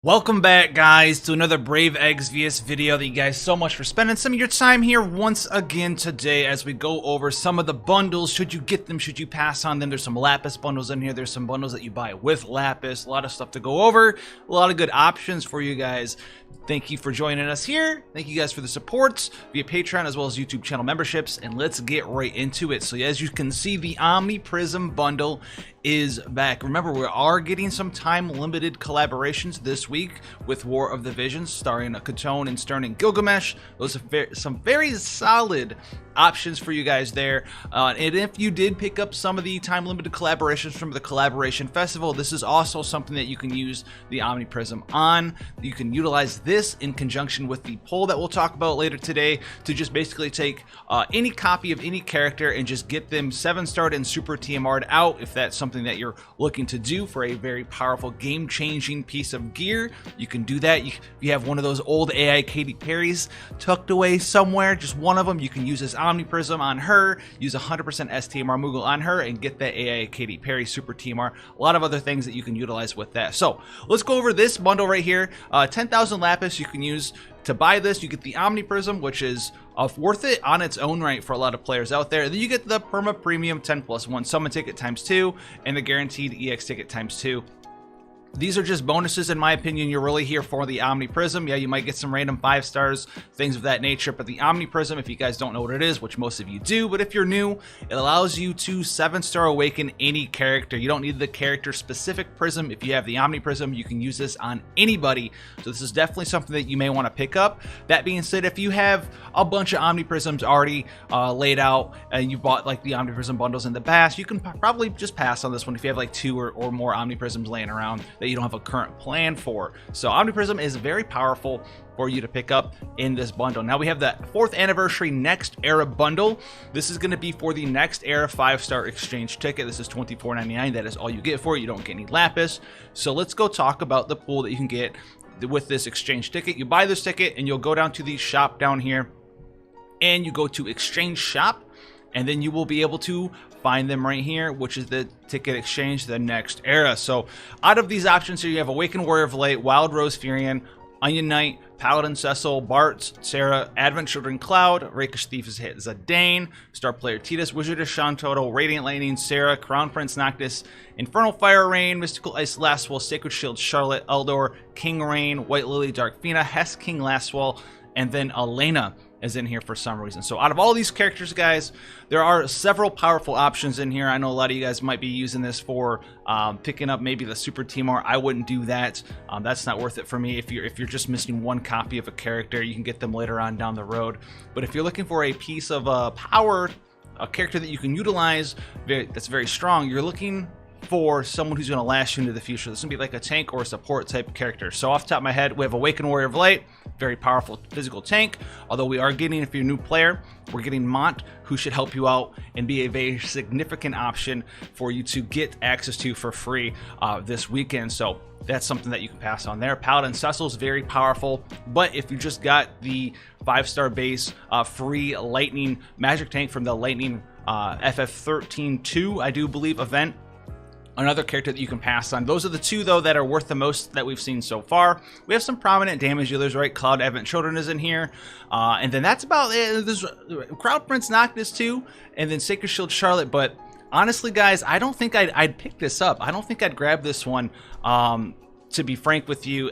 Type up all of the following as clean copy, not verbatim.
Welcome back, guys, to another Brave Exvius video. Thank you guys so much for spending some of your time here once again today as we go over some of the bundles. Should you get them? Should you pass on them? There's some Lapis bundles in here. There's some bundles that you buy with Lapis. A lot of stuff to go over. A lot of good options for you guys. Thank you for joining us here. Thank you guys for the support via Patreon as well as YouTube channel memberships. And let's get right into it. So as you can see, the OMNIPRISM bundle is back. Remember, we are getting some time-limited collaborations this week with War of the Visions, starring Katone and Stern and Gilgamesh. Those are some very solid options for you guys there. And if you did pick up some of the time-limited collaborations from the Collaboration Festival, this is also something that you can use the OMNIPRISM on. You can utilize this in conjunction with the poll that we'll talk about later today to just basically take any copy of any character and just get them 7-starred and super TMR'd out if that's something that you're looking to do for a very powerful game-changing piece of gear. You can do that. If you have one of those old AI Katy Perrys tucked away somewhere, just one of them, you can use this OMNIPRISM on her, use 100% STMR Mughal on her, and get that AI Katy Perry super TMR. A lot of other things that you can utilize with that. So let's go over this bundle right here. 10,000 Lapis you can use to buy this. You get the OMNIPRISM, which is worth it on its own right for a lot of players out there. Then you get the Perma Premium 10+1 Summon Ticket ×2 and the Guaranteed EX Ticket ×2. These are just bonuses, in my opinion. You're really here for the OMNIPRISM. Yeah, you might get some random 5 stars, things of that nature, but the OMNIPRISM, if you guys don't know what it is, which most of you do, but if you're new, it allows you to 7-star awaken any character. You don't need the character-specific prism. If you have the OMNIPRISM, you can use this on anybody, so this is definitely something that you may want to pick up. That being said, if you have a bunch of OMNIPRISMs already laid out, and you bought like the OMNIPRISM bundles in the past, you can probably just pass on this one if you have like 2 or more OMNIPRISMs laying around that you don't have a current plan for. So OMNIPRISM is very powerful for you to pick up in this bundle. Now we have the 4th anniversary Next Era bundle. This is going to be for the Next Era 5-star exchange ticket. This is $24.99. That is all you get for it. You don't get any Lapis. So let's go talk about the pool that you can get with this exchange ticket. You buy this ticket and you'll go down to the shop down here and you go to exchange shop, and then you will be able to find them right here, which is the ticket exchange, the Next Era. So out of these options here, you have Awakened Warrior of Light, Wild Rose Furion, Onion Knight, Paladin Cecil, Bart, Sarah, Advent Children Cloud, Rakish Thief is Zidane, Star Player Tidus, Wizardess Shantoto, Radiant Lightning, Sarah, Crown Prince Noctis, Infernal Fire Rain, Mystical Ice Lastwell, Sacred Shield Charlotte, Eldor, King Rain, White Lily, Dark Fina, Hess King Lastwell, and then Elena is in here for some reason. So out of all these characters, guys, there are several powerful options in here. I know a lot of you guys might be using this for picking up maybe the super TMR. I wouldn't do that. That's not worth it for me. If you're just missing one copy of a character, you can get them later on down the road. But if you're looking for a piece of power, a character that you can utilize that's very strong, you're looking for someone who's going to last you into the future. This is going to be like a tank or a support type character. So off the top of my head, we have Awakened Warrior of Light, very powerful physical tank. Although we are getting, if you're a new player, we're getting Mont, who should help you out and be a very significant option for you to get access to for free this weekend. So that's something that you can pass on there. Paladin Cecil is very powerful, but if you just got the 5-star base free Lightning Magic Tank from the Lightning FF13-2, I do believe, event, another character that you can pass on. Those are the 2, though, that are worth the most that we've seen so far. We have some prominent damage dealers, right? Cloud Advent Children is in here. And then that's about it. There's Crown Prince Noctis, too. And then Sacred Shield Charlotte. But honestly, guys, I don't think I'd pick this up. I don't think I'd grab this one. To be frank with you,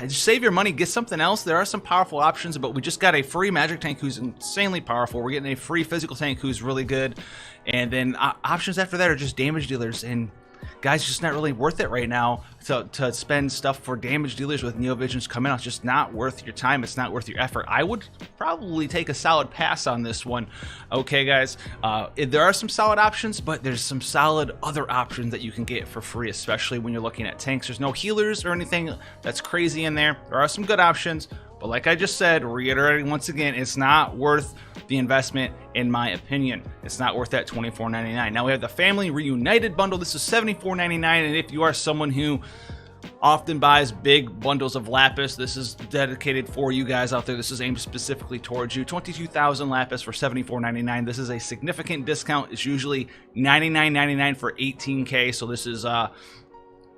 just save your money, get something else. There are some powerful options, but we just got a free magic tank who's insanely powerful. We're getting a free physical tank who's really good. And then options after that are just damage dealers. And guys, just not really worth it right now to spend stuff for damage dealers with Neovisions coming out. It's just not worth your time. It's not worth your effort. I would probably take a solid pass on this one. Okay, guys, there are some solid options, but there's some solid other options that you can get for free, especially when you're looking at tanks. There's no healers or anything that's crazy in there. There are some good options, but like I just said, reiterating once again, it's not worth the investment, in my opinion. It's not worth that $24.99. Now we have the Family Reunited bundle. This is $74.99, and if you are someone who often buys big bundles of Lapis, this is dedicated for you guys out there. This is aimed specifically towards you. 22,000 Lapis for $74.99. This is a significant discount. It's usually $99.99 for 18K, so this is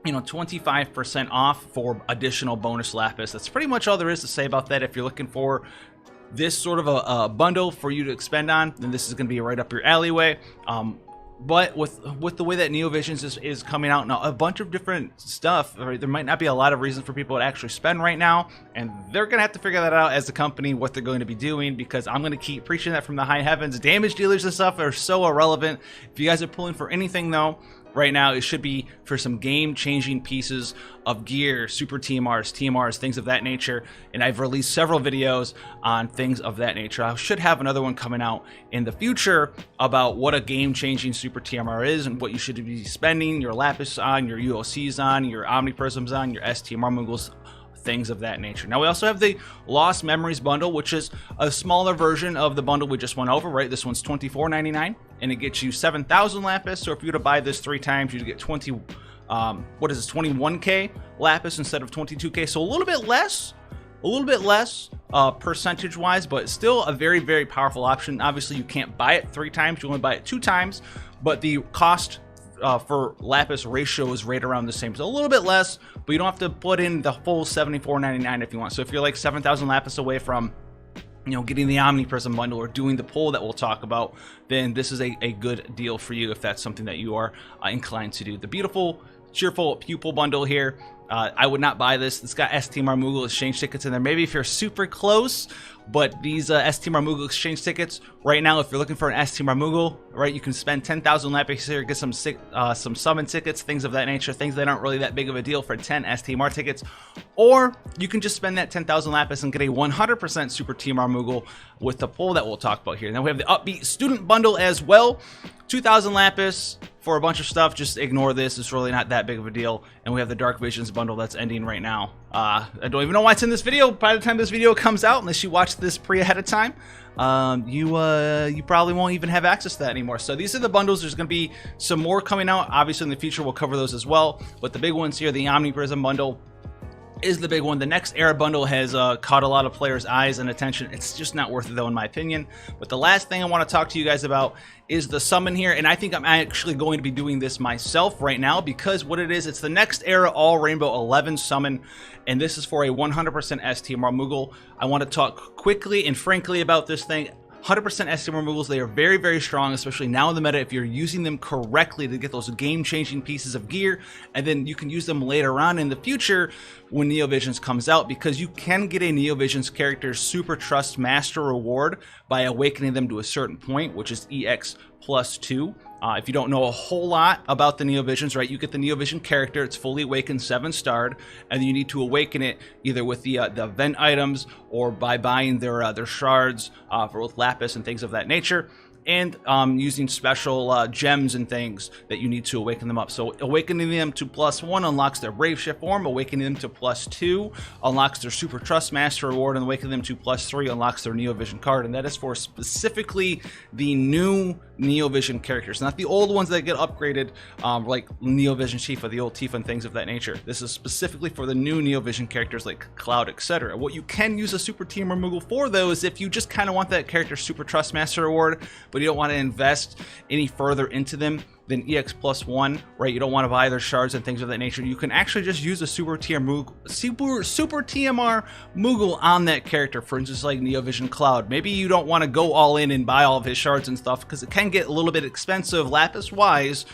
you know, 25% off for additional bonus lapis. That's pretty much all there is to say about that. If you're looking for this sort of a bundle for you to expend on, then this is going to be right up your alleyway. But with the way that NeoVisions is coming out now, a bunch of different stuff, right, there might not be a lot of reason for people to actually spend right now, and they're going to have to figure that out as a company, what they're going to be doing, because I'm going to keep preaching that from the high heavens. Damage dealers and stuff are so irrelevant. If you guys are pulling for anything, though, right now, it should be for some game-changing pieces of gear, super TMRs, things of that nature. And I've released several videos on things of that nature. I should have another one coming out in the future about what a game-changing super TMR is and what you should be spending your lapis on, your UOCs on, your OMNIPRISMs on, your STMR Mughals, things of that nature. Now we also have the Lost Memories bundle, which is a smaller version of the bundle we just went over, right? This one's $24.99 and it gets you 7,000 lapis. So if you were to buy this 3 times, you'd get 21k lapis instead of 22k. So a little bit less percentage wise, but still a very, very powerful option. Obviously you can't buy it 3 times, you only buy it 2 times, but the cost for lapis ratio is right around the same. So a little bit less, but you don't have to put in the full $74.99 if you want. So if you're like 7,000 lapis away from, you know, getting the OmniPrism bundle or doing the pull that we'll talk about, then this is a good deal for you if that's something that you are inclined to do. The beautiful, cheerful pupil bundle here. I would not buy this. It's got STMR Mughal exchange tickets in there. Maybe if you're super close, but these STMR Mughal exchange tickets right now, if you're looking for an STMR Mughal, right, you can spend 10,000 lapis here, get some summon tickets, things of that nature, things that aren't really that big of a deal for 10 STMR tickets, or you can just spend that 10,000 lapis and get a 100% super TMR Mughal with the pull that we'll talk about here. Then we have the Upbeat student bundle as well, 2,000 lapis for a bunch of stuff. Just ignore this, it's really not that big of a deal. And we have the Dark Visions bundle that's ending right now. I don't even know why it's in this video. By the time this video comes out, unless you watch this ahead of time, you probably won't even have access to that anymore. So these are the bundles. There's going to be some more coming out. Obviously in the future we'll cover those as well, but the big ones here, the OmniPrism bundle is the big one. The next era bundle has caught a lot of players' eyes and attention. It's just not worth it though, in my opinion. But the last thing I want to talk to you guys about is the summon here, and I think I'm actually going to be doing this myself right now, because what it is, it's the next era all Rainbow 11 summon, and this is for a 100% STMR Mughal. I want to talk quickly and frankly about this thing. 100% STMR Mughals, they are very, very strong, especially now in the meta if you're using them correctly to get those game-changing pieces of gear, and then you can use them later on in the future when NeoVisions comes out, because you can get a NeoVisions character's Super Trust Master reward by awakening them to a certain point, which is EX +2. If you don't know a whole lot about the NeoVisions, right, you get the NeoVision character, it's fully awakened, 7-starred, and you need to awaken it either with the event items or by buying their shards for with lapis and things of that nature, and using special gems and things that you need to awaken them up. So awakening them to +1 unlocks their Brave Shift form, awakening them to +2 unlocks their Super Trust Master reward, and awakening them to +3 unlocks their NeoVision card. And that is for specifically the new NeoVision characters, not the old ones that get upgraded, like NeoVision Tifa, the old Tifa and things of that nature. This is specifically for the new NeoVision characters like Cloud, etc. What you can use a Super TMR Mughal for, though, is if you just kind of want that character's Super Trust Master reward, but you don't want to invest any further into them than EX +1, right? You don't want to buy their shards and things of that nature. You can actually just use a Super TMR Mughal on that character. For instance, like NeoVision Cloud. Maybe you don't want to go all in and buy all of his shards and stuff, because it can get a little bit expensive lapis-wise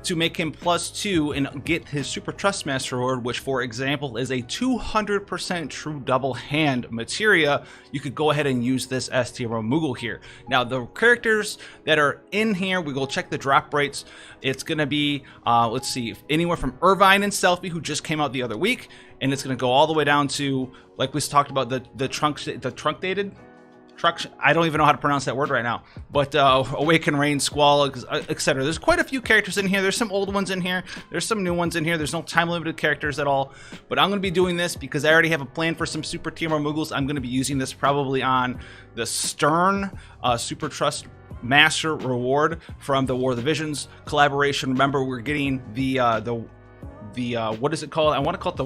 to make him +2 and get his Super Trust Master reward, which, for example, is a 200% true double hand materia. You could go ahead and use this STMR Mughal here. Now, the characters that are in here, we will check the drop rates. It's going to be, let's see, anywhere from Irvine and Selfie, who just came out the other week, and it's going to go all the way down to, like we talked about, the truncated. I don't even know how to pronounce that word right now, but Awaken Rain, Squall, etc. There's quite a few characters in here. There's some old ones in here. There's some new ones in here. There's no time-limited characters at all, but I'm going to be doing this because I already have a plan for some Super TMR Mughals. I'm going to be using this probably on the Stern Super Trust Master reward from the War of the Visions collaboration. Remember, we're getting the what is it called? I want to call it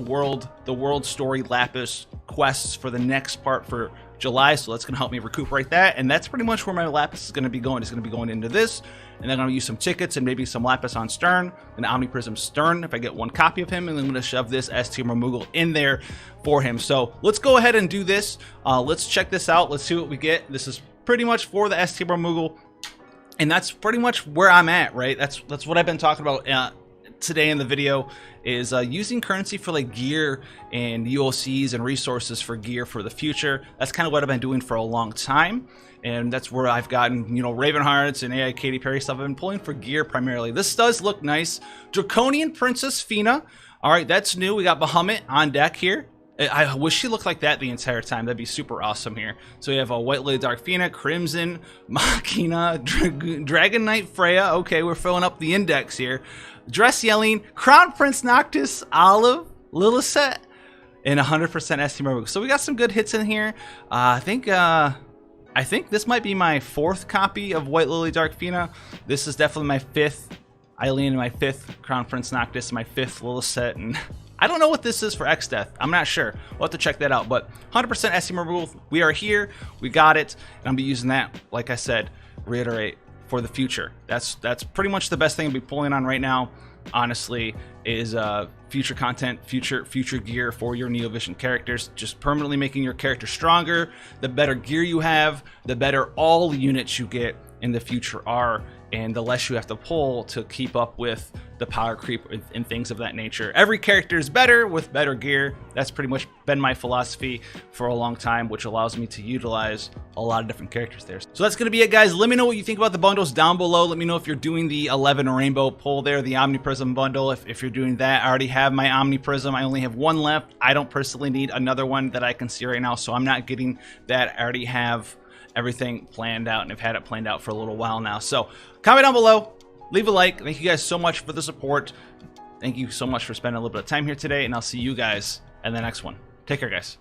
the world story lapis quests for the next part for July, so that's going to help me recuperate that. And that's pretty much where my lapis is going to be going. It's going to be going into this, and then I'm going to use some tickets and maybe some lapis on Stern, and OMNIPRISM Stern if I get one copy of him, and then I'm going to shove this S tier Mughal in there for him. So let's go ahead and do this. Let's check this out. Let's see what we get. This is pretty much for the S tier Mughal, and that's pretty much where I'm at, right? That's what I've been talking about today in the video, is using currency for like gear and UOCs and resources for gear for the future. That's kind of what I've been doing for a long time, and that's where I've gotten, you know, Raven Hearts and AI Katy Perry stuff. I've been pulling for gear primarily. This does look nice. Draconian Princess Fina. All right, that's new. We got Bahamut on deck here. I wish she looked like that the entire time. That'd be super awesome here. So we have a White Lily Dark Fina, Crimson, Machina, Dragon Knight Freya. Okay, we're filling up the index here. Dress Yelling, Crown Prince Noctis, Olive, Lillicet, and 100% S tier Mughal. So we got some good hits in here. I think this might be my 4th copy of White Lily Dark Fina. This is definitely my 5th Eileen, my 5th Crown Prince Noctis, my 5th Lillicet, and I don't know what this is for X Death. I'm not sure. We'll have to check that out. But 100% S tier Mughal. We are here. We got it. And I'm going to be using that, like I said, reiterate, for the future. That's pretty much the best thing I'll be pulling on right now, honestly, is future content, future gear for your Neovision characters. Just permanently making your character stronger. The better gear you have, the better all the units you get in the future are, and the less you have to pull to keep up with the power creep and things of that nature. Every character is better with better gear. That's pretty much been my philosophy for a long time, which allows me to utilize a lot of different characters there. So that's going to be it, guys. Let me know what you think about the bundles down below. Let me know if you're doing the 11 rainbow pull there, the OMNIPRISM bundle. If you're doing that, I already have my OMNIPRISM. I only have one left. I don't personally need another one that I can see right now, so I'm not getting that. I already have everything planned out, and I've had it planned out for a little while now. So comment down below, leave a like. Thank you guys so much for the support. Thank you so much for spending a little bit of time here today, and I'll see you guys in the next one. Take care, guys.